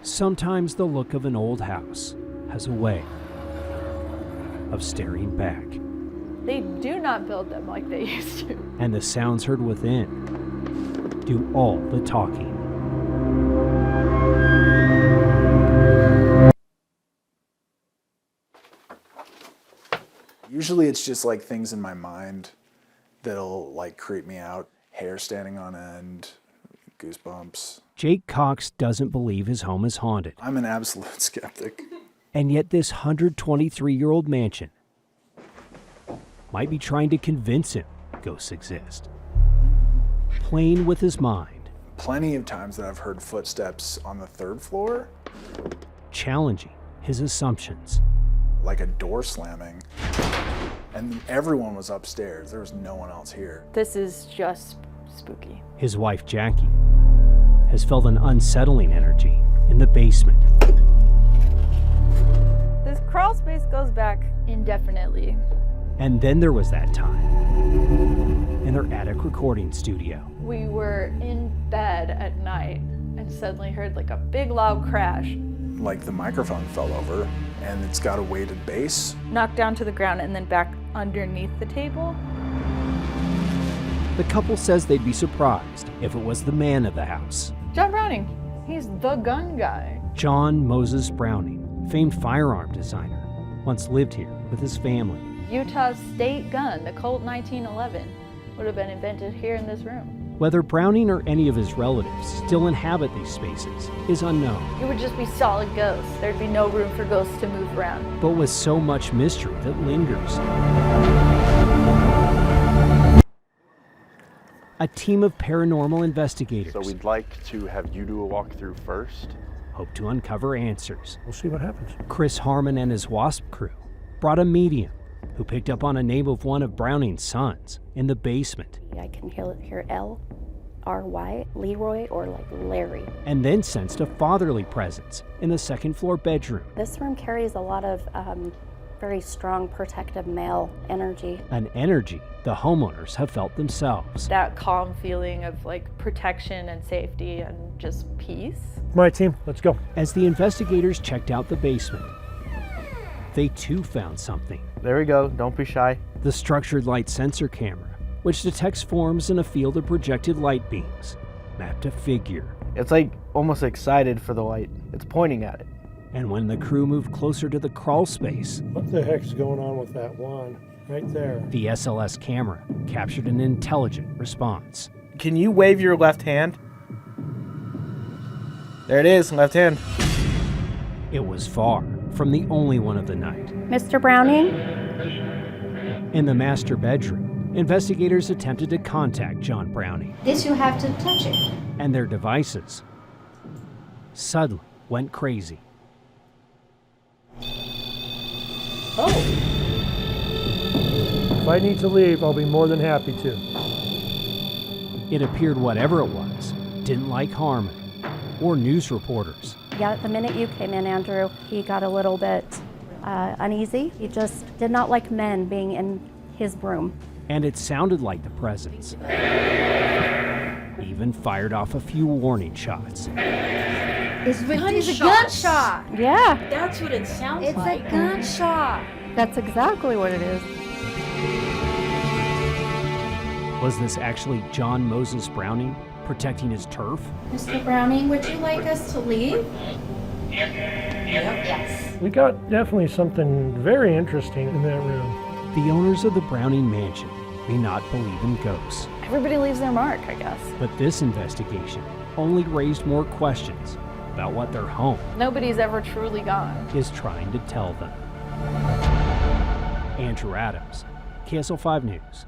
Sometimes the look of an old house has a way of staring back. They do not build them like they used to. And the sounds heard within do all the talking. Usually it's just like things in my mind that'll like creep me out. Hair standing on end, goosebumps. Jake Cox doesn't believe his home is haunted. I'm an absolute skeptic. And yet this 123-year-old mansion might be trying to convince him ghosts exist. Playing with his mind. Plenty of times that I've heard footsteps on the third floor. Challenging his assumptions. Like a door slamming. And everyone was upstairs. There was no one else here. This is just spooky. His wife, Jackie, has felt an unsettling energy in the basement. This crawl space goes back indefinitely. And then there was that time in their attic recording studio. We were in bed at night and suddenly heard like a big loud crash. Like the microphone fell over and it's got a weighted base. Knocked down to the ground and then back underneath the table. The couple says they'd be surprised if it was the man of the house. John Browning, he's the gun guy. John Moses Browning, famed firearm designer, once lived here with his family. Utah's state gun, the Colt 1911, would have been invented here in this room. Whether Browning or any of his relatives still inhabit these spaces is unknown. It would just be solid ghosts. There'd be no room for ghosts to move around. But with so much mystery that lingers. A team of paranormal investigators. So we'd like to have you do a walkthrough first. Hope to uncover answers. We'll see what happens. Chris Harmon and his WASP crew brought a medium who picked up on a name of one of Browning's sons in the basement. I can hear L-R-Y, Leroy, or like Larry. And then sensed a fatherly presence in the second floor bedroom. This room carries a lot of very strong protective male energy. An energy the homeowners have felt themselves. That calm feeling of like protection and safety and just peace. My team, let's go. As the investigators checked out the basement, they too found something. There we go, don't be shy. The structured light sensor camera, which detects forms in a field of projected light beams, mapped a figure. It's like almost excited for the light. It's pointing at it. And when the crew moved closer to the crawl space, What the heck's going on with that one? Right there. the SLS camera captured an intelligent response. Can you wave your left hand? There it is, left hand. It was far from the only one of the night. Mr. Browning? In the master bedroom, investigators attempted to contact John Browning, This you have to touch it. and their devices suddenly went crazy. If I need to leave, I'll be more than happy to. It appeared whatever it was didn't like Harmon or news reporters. Yeah, the minute you came in, Andrew, he got a little bit uneasy. He just did not like men being in his room. And it sounded like the presence even fired off a few warning shots. It's a gunshot. Yeah, That's what it sounds it's like. a gunshot. That's exactly what it is. Was this actually John Moses Browning protecting his turf? Mr. Browning, would you like us to leave? Yes. We got definitely something very interesting in that room. The owners of the Browning mansion may not believe in ghosts, Everybody leaves their mark, I guess. but this investigation only raised more questions about what their home Nobody's ever truly gone. is trying to tell them. Andrew Adams, KSL 5 News.